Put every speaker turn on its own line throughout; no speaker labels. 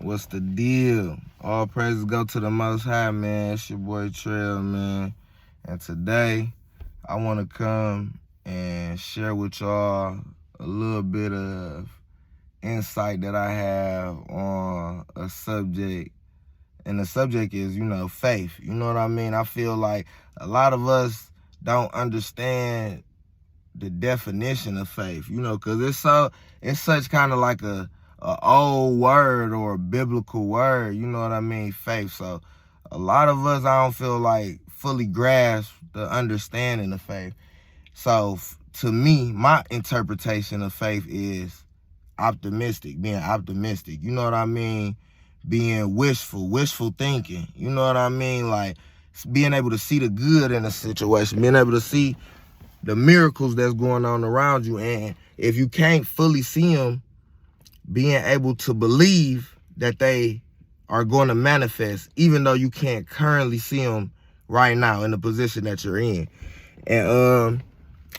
What's the deal? All praises go to the Most High, man. It's your boy Trail, man. And today, I want to come and share with y'all a little bit of insight that I have on a subject. And the subject is, faith. You know what I mean? I feel like a lot of us don't understand the definition of faith, because it's such kind of like a old word or a biblical word, you know what I mean, faith. So a lot of us, I don't feel like fully grasp the understanding of faith. So to me, my interpretation of faith is being optimistic, you know what I mean, being wishful thinking, you know what I mean, like being able to see the good in a situation, being able to see the miracles that's going on around you. And if you can't fully see them, being able to believe that they are going to manifest, even though you can't currently see them right now in the position that you're in. And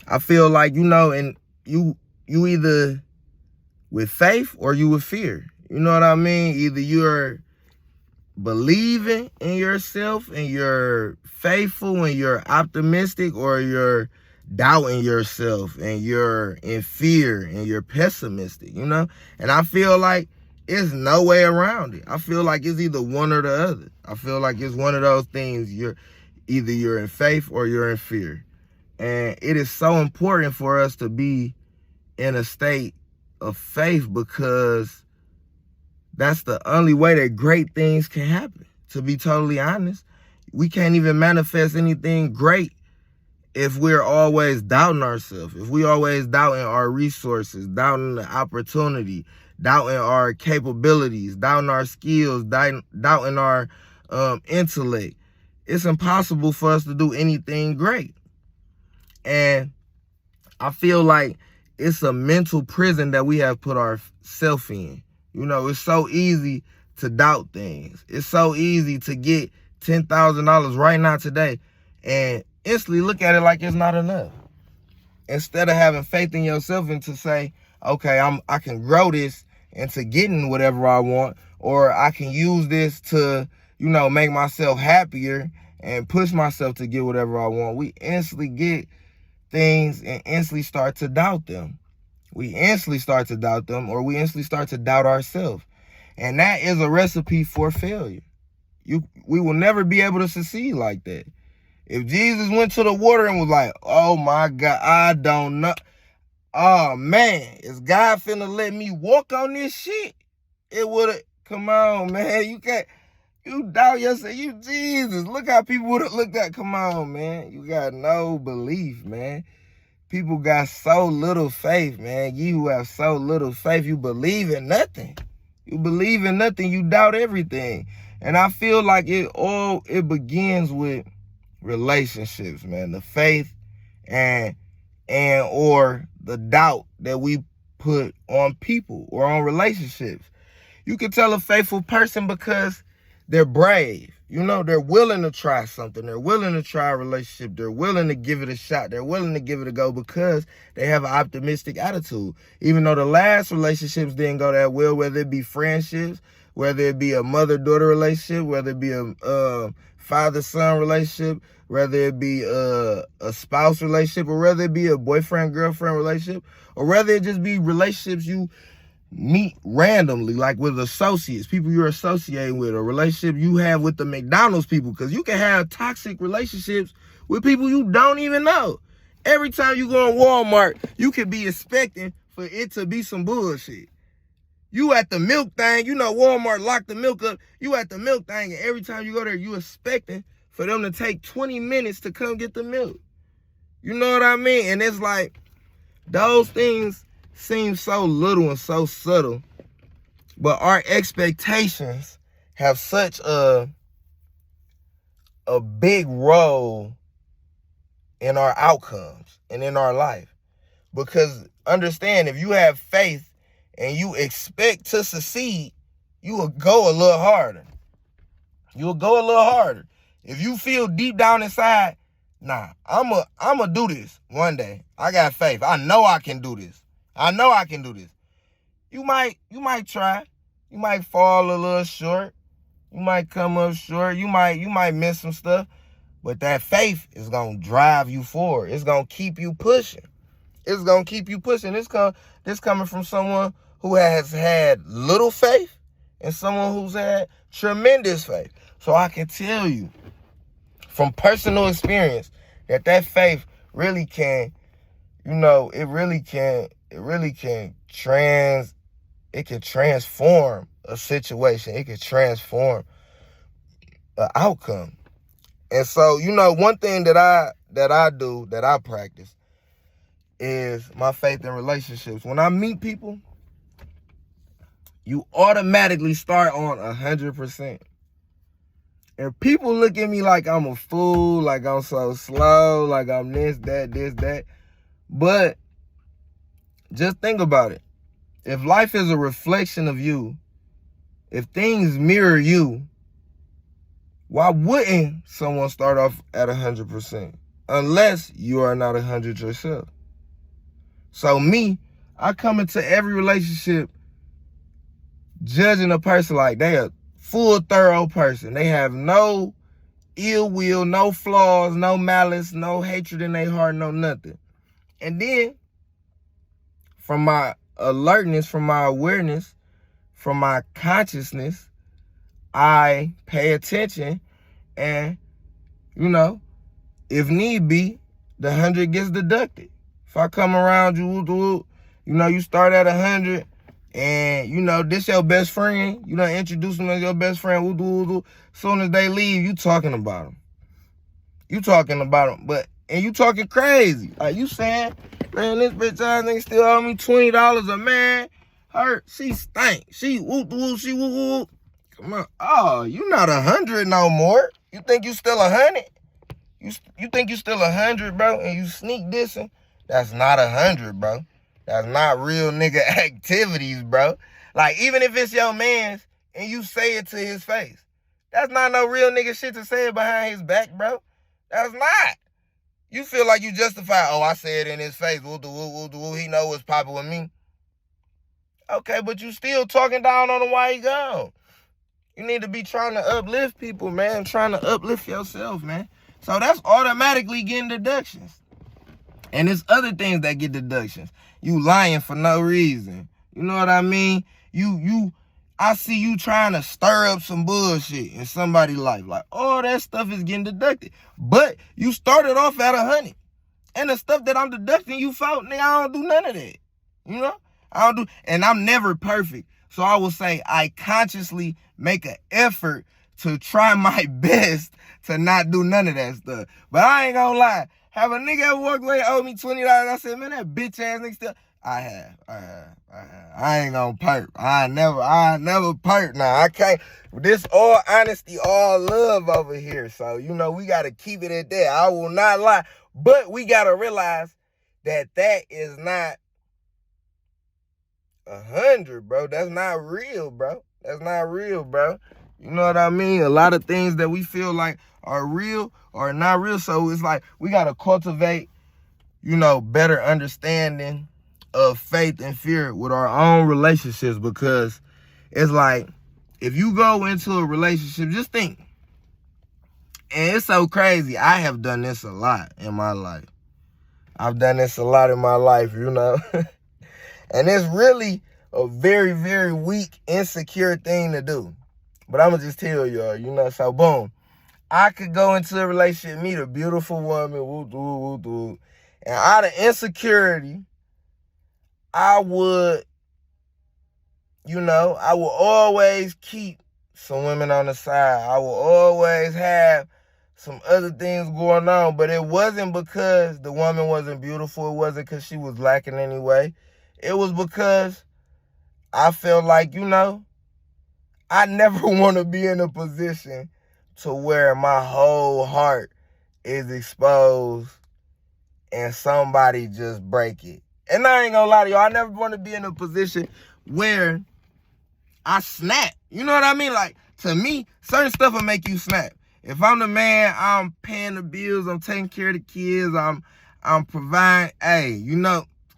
I feel like, and you either with faith or you with fear. You know what I mean? Either you're believing in yourself and you're faithful and you're optimistic, or you're doubting yourself and you're in fear and you're pessimistic, And I feel like it's no way around it. I feel like it's either one or the other. I feel like it's one of those things. You're in faith or you're in fear. And it is so important for us to be in a state of faith, because that's the only way that great things can happen. To be totally honest, we can't even manifest anything great if we're always doubting ourselves, if we always doubting our resources, doubting the opportunity, doubting our capabilities, doubting our skills, doubting our intellect. It's impossible for us to do anything great. And I feel like it's a mental prison that we have put ourselves in. It's so easy to doubt things. It's so easy to get $10,000 right now today and instantly look at it like it's not enough. Instead of having faith in yourself and to say, okay, I can grow this into getting whatever I want, or I can use this to, make myself happier and push myself to get whatever I want. We instantly get things and instantly start to doubt them. We instantly start to doubt them, or we instantly start to doubt ourselves. And that is a recipe for failure. We will never be able to succeed like that. If Jesus went to the water and was like, oh my God, I don't know. Oh man, is God finna let me walk on this shit? It would've, come on, man. You doubt yourself. You Jesus. Look how people would've looked at. Come on, man. You got no belief, man. People got so little faith, man. You who have so little faith, you believe in nothing. You believe in nothing. You doubt everything. And I feel like it begins with relationships, man. The faith and or the doubt that we put on people or on relationships. You can tell a faithful person because they're brave. They're willing to try something. They're willing to try a relationship. They're willing to give it a shot. They're willing to give it a go because they have an optimistic attitude. Even though the last relationships didn't go that well, whether it be friendships, whether it be a mother-daughter relationship, whether it be a father-son relationship, whether it be a spouse relationship, or whether it be a boyfriend-girlfriend relationship, or whether it just be relationships you meet randomly, like with associates, people you're associating with, or relationship you have with the McDonald's people, because you can have toxic relationships with people you don't even know. Every time you go in Walmart, you could be expecting for it to be some bullshit. You at the milk thing, Walmart locked the milk up. You at the milk thing, and every time you go there, you expecting for them to take 20 minutes to come get the milk. You know what I mean? And it's like, those things seem so little and so subtle, but our expectations have such a big role in our outcomes and in our life. Because understand, if you have faith and you expect to succeed, you will go a little harder. If you feel deep down inside, nah, I'ma do this one day. I got faith. I know I can do this. You might try. You might fall a little short. You might come up short. You might miss some stuff. But that faith is going to drive you forward. It's going to keep you pushing. It's going to keep you pushing. This coming from someone who has had little faith and someone who's had tremendous faith. So I can tell you from personal experience that faith really can, it can transform a situation. It can transform an outcome. And so, one thing that I practice is my faith in relationships. When I meet people, you automatically start on 100%. And people look at me like I'm a fool, like I'm so slow, like I'm this, that. But just think about it. If life is a reflection of you, if things mirror you, why wouldn't someone start off at 100%? Unless you are not 100 yourself. So me, I come into every relationship judging a person like they a full, thorough person. They have no ill will, no flaws, no malice, no hatred in their heart, no nothing. And then, from my alertness, from my awareness, from my consciousness, I pay attention and, if need be, the 100 gets deducted. If I come around you, you start at 100 and, this your best friend, introduce them as your best friend, soon as they leave, you talking about them. And you talking crazy. Like, you saying, man, this bitch ass nigga still owe me $20 a man. She stink. She woo. Come on. Oh, you not 100 no more. You think you still 100? You think you still 100, bro, and you sneak dissing? That's not 100, bro. That's not real nigga activities, bro. Like, even if it's your man's and you say it to his face, that's not no real nigga shit to say it behind his back, bro. That's not. You feel like you justify, I say it in his face. He know what's popping with me. Okay, but you still talking down on him while he gone. You need to be trying to uplift people, man. Trying to uplift yourself, man. So that's automatically getting deductions. And there's other things that get deductions. You lying for no reason. You know what I mean? I see you trying to stir up some bullshit in somebody's life. Like, all that stuff is getting deducted. But you started off at 100. And the stuff that I'm deducting, you fought, nigga, I don't do none of that. And I'm never perfect. So I will say I consciously make an effort to try my best to not do none of that stuff. But I ain't gonna lie. Have a nigga ever walked away and owed me $20? I said, man, that bitch ass nigga still. I have. I ain't gonna perp. I never perp. Nah, I can't. This all honesty, all love over here. So, we gotta keep it at that. I will not lie. But we gotta realize that is not 100, bro. That's not real, bro. That's not real, bro. You know what I mean? A lot of things that we feel like are real or not real. So it's like we got to cultivate, better understanding of faith and fear with our own relationships, because it's like if you go into a relationship, just think. And it's so crazy. I have done this a lot in my life. And it's really a very, very weak, insecure thing to do. But I'm going to just tell y'all, so boom. I could go into a relationship, meet a beautiful woman, and out of insecurity, I would always keep some women on the side. I will always have some other things going on, but it wasn't because the woman wasn't beautiful. It wasn't because she was lacking anyway. It was because I felt like, I never want to be in a position to where my whole heart is exposed and somebody just break it. And I ain't gonna lie to y'all, I never want to be in a position where I snap. You know what I mean? Like, to me, certain stuff will make you snap. If I'm the man, I'm paying the bills, I'm taking care of the kids, I'm providing,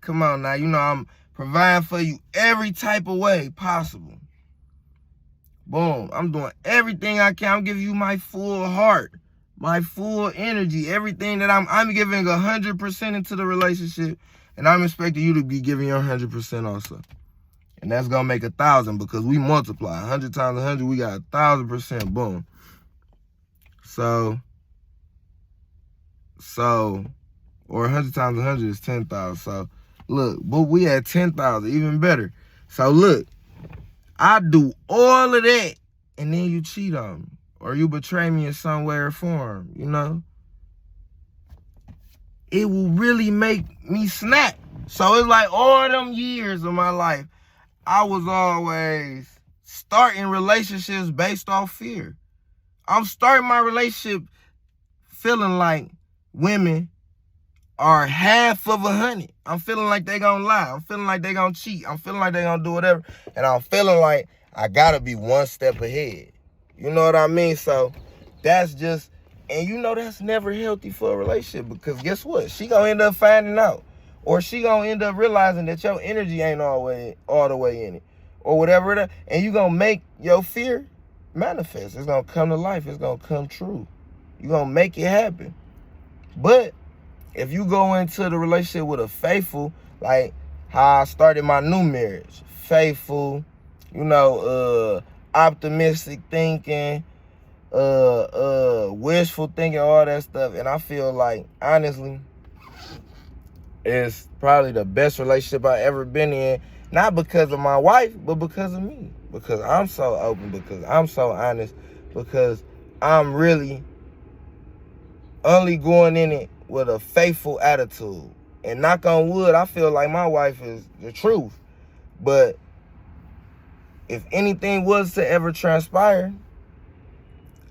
come on now, I'm providing for you every type of way possible. Boom. I'm doing everything I can. I'm giving you my full heart, my full energy, everything that I'm giving 100% into the relationship, and I'm expecting you to be giving your 100% also. And that's gonna make 1,000 because we multiply 100 times 100. We got 1,000%. Boom. So, or 100 times 100 is 10,000. So, look, but we at 10,000, even better. So look, I do all of that, and then you cheat on me, or you betray me in some way or form. You know, it will really make me snap. So it's like all them years of my life, I was always starting relationships based off fear. I'm starting my relationship feeling like women are half of 100. I'm feeling like they gonna lie. I'm feeling like they gonna cheat. I'm feeling like they gonna do whatever. And I'm feeling like I gotta be one step ahead. You know what I mean? So that's just, and you know that's never healthy for a relationship, because guess what? She gonna end up finding out. Or she gonna end up realizing that your energy ain't all the way in it. Or whatever it is. And you gonna make your fear manifest. It's gonna come to life. It's gonna come true. You gonna make it happen. But if you go into the relationship with a faithful, like how I started my new marriage, faithful, you know, optimistic thinking, wishful thinking, all that stuff. And I feel like, honestly, it's probably the best relationship I've ever been in. Not because of my wife, but because of me. Because I'm so open, because I'm so honest, because I'm really only going in it with a faithful attitude. And knock on wood, I feel like my wife is the truth. But if anything was to ever transpire,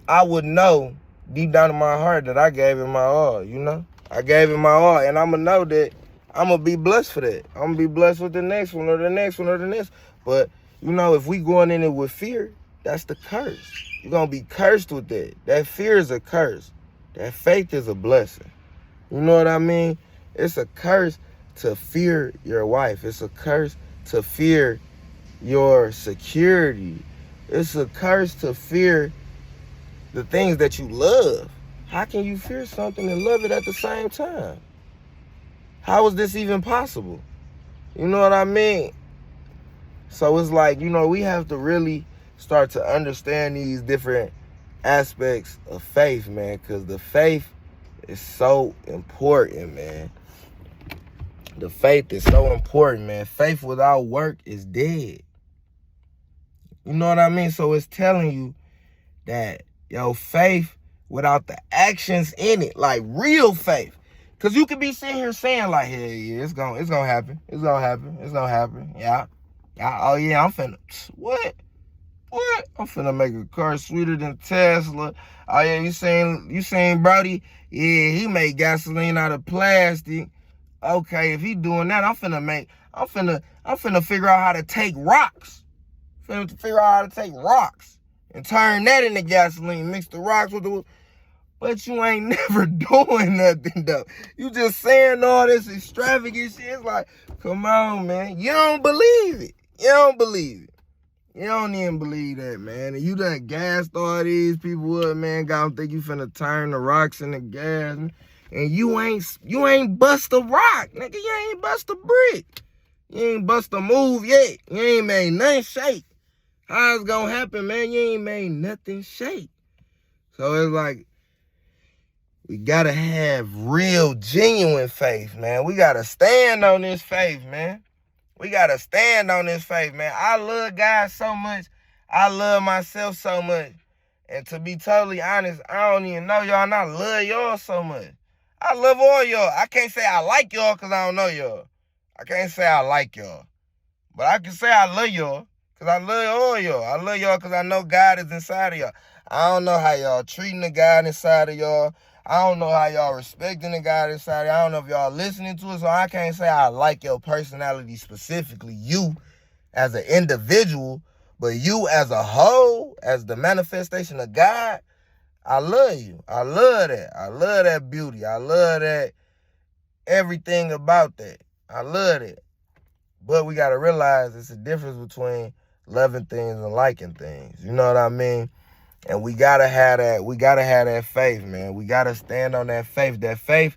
I would know deep down in my heart that I gave it my all, you know? I gave it my all, and I'm going to know that I'm going to be blessed for that. I'm going to be blessed with the next one or the next one or the next. But, you know, if we going in it with fear, that's the curse. You're going to be cursed with that. That fear is a curse. That faith is a blessing. You know what I mean? It's a curse to fear your wife. It's a curse to fear your security. It's a curse to fear the things that you love. How can you fear something and love it at the same time? How is this even possible? You know what I mean? So it's like, you know, we have to really start to understand these different aspects of faith, man, because the faith is so important, man. The faith is so important, man. Faith without work is dead. You know what I mean? So it's telling you that, yo, faith without the actions in it, like real faith. Because you could be sitting here saying, like, hey, yeah, it's gonna happen. It's gonna happen. It's gonna happen. Yeah. Oh, yeah, I'm finna, what? I'm finna make a car sweeter than Tesla. Oh, yeah, you saying, Brody? Yeah, he made gasoline out of plastic. Okay, if he doing that, I'm finna figure out how to take rocks. And turn that into gasoline, mix the rocks with the... But you ain't never doing nothing, though. You just saying all this extravagant shit. It's like, come on, man. You don't believe it. You don't even believe that, man. And you done gassed all these people up, man. Got them think you finna turn the rocks into gas. And you ain't bust a rock, nigga. You ain't bust a brick. You ain't bust a move yet. You ain't made nothing shake. How it's gonna happen, man? You ain't made nothing shake. So it's like, we gotta have real, genuine faith, man. We gotta stand on this faith, man. I love God so much. I love myself so much. And to be totally honest, I don't even know y'all, and I love y'all so much. I love all y'all. I can't say I like y'all because I don't know y'all. I can't say I like y'all. But I can say I love y'all because I love all y'all. I love y'all because I know God is inside of y'all. I don't know how y'all treating the God inside of y'all. I don't know how y'all respecting the God inside of y'all. I don't know if y'all listening to it, so I can't say I like your personality specifically, you as an individual, but you as a whole, as the manifestation of God, I love you. I love that. I love that beauty. I love that, everything about that. I love it. But we got to realize it's a difference between loving things and liking things. You know what I mean? And we gotta have that. We gotta have that faith, man. We gotta stand on that faith. That faith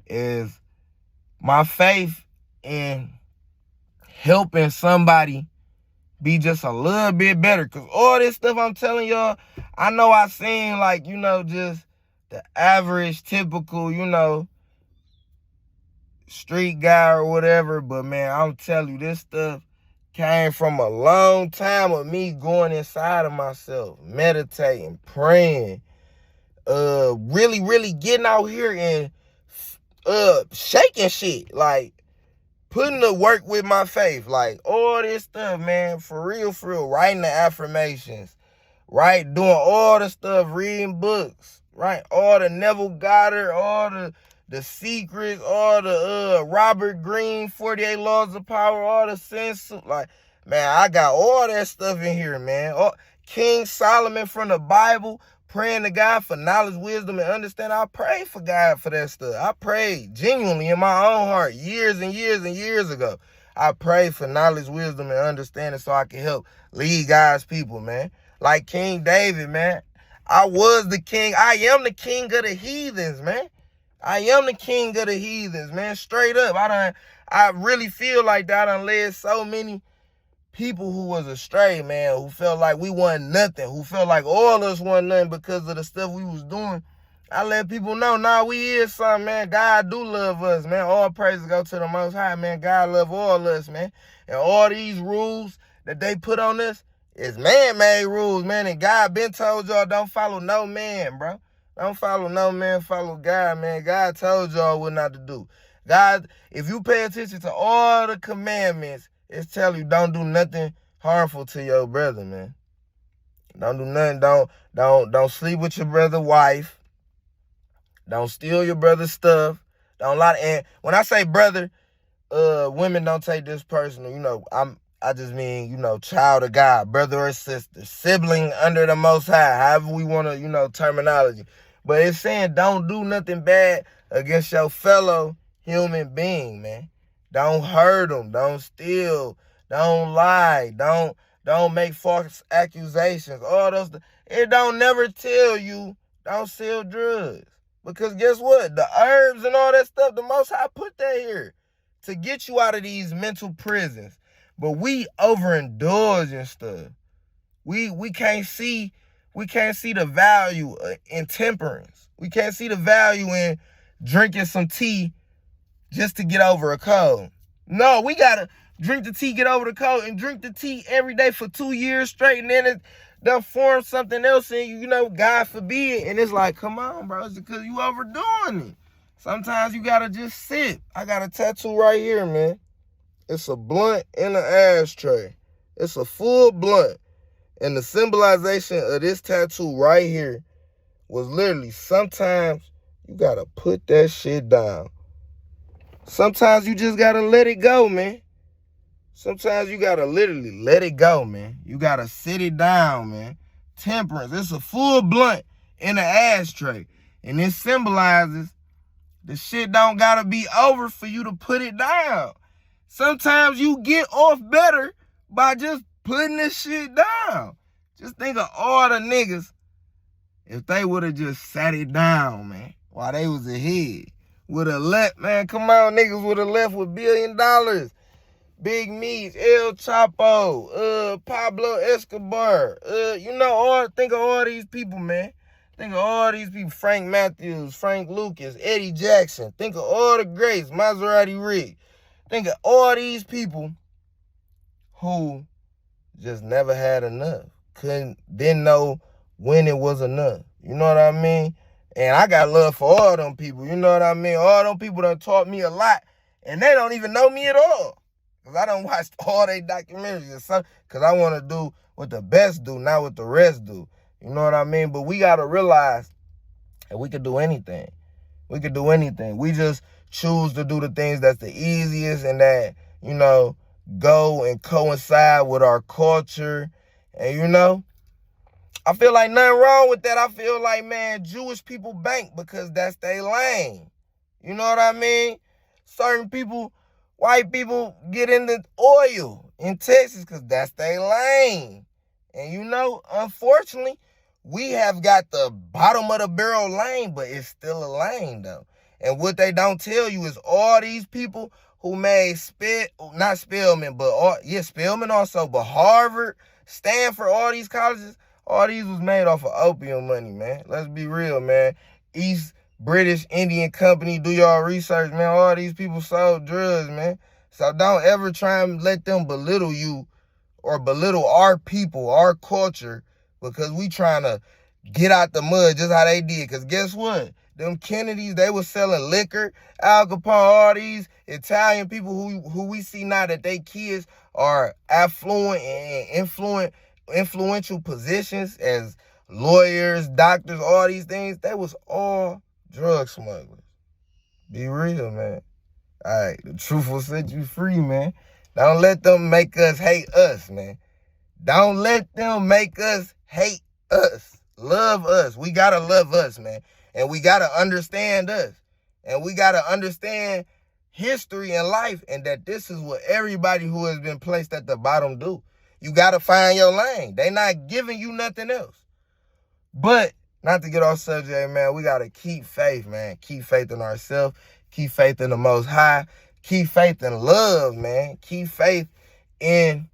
is my faith in helping somebody be just a little bit better. Cause all this stuff I'm telling y'all, I know I seen like, just the average, typical, street guy or whatever. But man, I'm telling you, this stuff came from a long time of me going inside of myself, meditating, praying, really, really getting out here and shaking shit, like putting the work with my faith, like all this stuff, man, for real, writing the affirmations, right, doing all the stuff, reading books, right, all the Neville Goddard, all the secrets, all the Robert Greene, 48 Laws of Power, all the sense, like, man, I got all that stuff in here, man. King Solomon from the Bible, praying to God for knowledge, wisdom, and understanding. I prayed for God for that stuff. I prayed genuinely in my own heart years and years and years ago. I prayed for knowledge, wisdom, and understanding so I could help lead God's people, man. Like King David, man. I was the king. I am the king of the heathens, man. I am the king of the heathens, man. Straight up. I really feel like that. I done led so many people who was astray, man, who felt like we wasn't nothing, who felt like all of us wasn't nothing because of the stuff we was doing. I let people know, nah, we is something, man. God do love us, man. All praises go to the Most High, man. God love all of us, man. And all these rules that they put on us is man-made rules, man. And God been told y'all don't follow no man, bro. Don't follow no man, follow God, man. God told y'all what not to do. God, if you pay attention to all the commandments, it's telling you don't do nothing harmful to your brother, man. Don't do nothing. Don't sleep with your brother's wife. Don't steal your brother's stuff. Don't lie. And when I say brother, women don't take this personal. I just mean, child of God, brother or sister, sibling under the Most High, however we want to, terminology. But it's saying don't do nothing bad against your fellow human being, man. Don't hurt them. Don't steal. Don't lie. Don't make false accusations. All those. It don't never tell you don't sell drugs. Because guess what? The herbs and all that stuff, the Most High put that here to get you out of these mental prisons. But we overindulge in stuff. We can't see the value in temperance. We can't see the value in drinking some tea just to get over a cold. No, we gotta drink the tea, get over the cold, and drink the tea every day for 2 years straight, and then they'll form something else in you, God forbid. And it's like, come on, bro, it's because you overdoing it. Sometimes you gotta just sit. I got a tattoo right here, man. It's a blunt in an ashtray. It's a full blunt. And the symbolization of this tattoo right here was literally sometimes you gotta put that shit down. Sometimes you just gotta let it go, man. Sometimes you gotta literally let it go, man. You gotta sit it down, man. Temperance. It's a full blunt in an ashtray. And it symbolizes the shit don't gotta be over for you to put it down. Sometimes you get off better by just putting this shit down. Just think of all the niggas if they would have just sat it down, man, while they was ahead. Would have left, man, come on, niggas would have left with $1 billion. Big Meech, El Chapo, Pablo Escobar, think of all these people, man. Think of all these people, Frank Matthews, Frank Lucas, Eddie Jackson. Think of all the greats, Maserati Rick. Think of all these people who just never had enough. Didn't know when it was enough. You know what I mean? And I got love for all them people. You know what I mean? All them people done taught me a lot. And they don't even know me at all. Because I done watched all they documentaries. Because I want to do what the best do, not what the rest do. You know what I mean? But we got to realize that we could do anything. We could do anything. We just choose to do the things that's the easiest and that, go and coincide with our culture. And, I feel like nothing wrong with that. I feel like, man, Jewish people bank because that's their lane. You know what I mean? Certain people, white people get into oil in Texas because that's their lane. And you know, unfortunately, we have got the bottom of the barrel lane, but it's still a lane though. And what they don't tell you is all these people who made Spelman also, but Harvard, Stanford, all these colleges, all these was made off of opium money, man. Let's be real, man. East British Indian Company, do y'all research, man. All these people sold drugs, man. So don't ever try and let them belittle you or belittle our people, our culture, because we trying to get out the mud just how they did. Because guess what? Them Kennedys, they was selling liquor, Al Capone, all these Italian people who we see now that they kids are affluent and influential positions as lawyers, doctors, all these things. They was all drug smugglers. Be real, man. All right, the truth will set you free, man. Don't let them make us hate us, man. Don't let them make us hate us. Love us. We got to love us, man. And we got to understand us. And we got to understand history and life, and that this is what everybody who has been placed at the bottom do. You got to find your lane. They not giving you nothing else. But not to get off subject, man, we got to keep faith, man. Keep faith in ourselves. Keep faith in the Most High. Keep faith in love, man. Keep faith in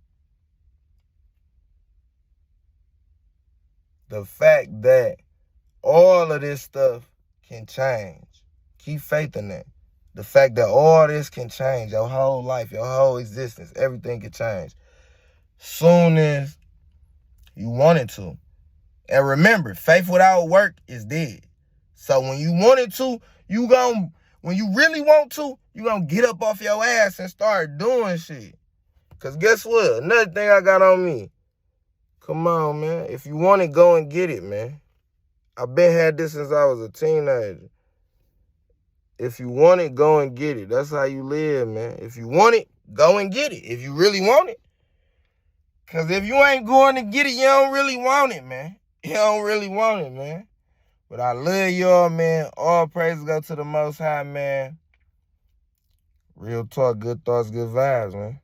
the fact that all of this stuff can change. Keep faith in that. The fact that all this can change, your whole life, your whole existence, everything can change soon as you want it to. And remember, faith without work is dead. So when you want it to, when you really want to, you gonna get up off your ass and start doing shit. Because guess what? Another thing I got on me. Come on, man. If you want it, go and get it, man. I've been had this since I was a teenager. If you want it, go and get it. That's how you live, man. If you want it, go and get it. If you really want it. Because if you ain't going to get it, you don't really want it, man. You don't really want it, man. But I love y'all, man. All praise go to the Most High, man. Real talk, good thoughts, good vibes, man.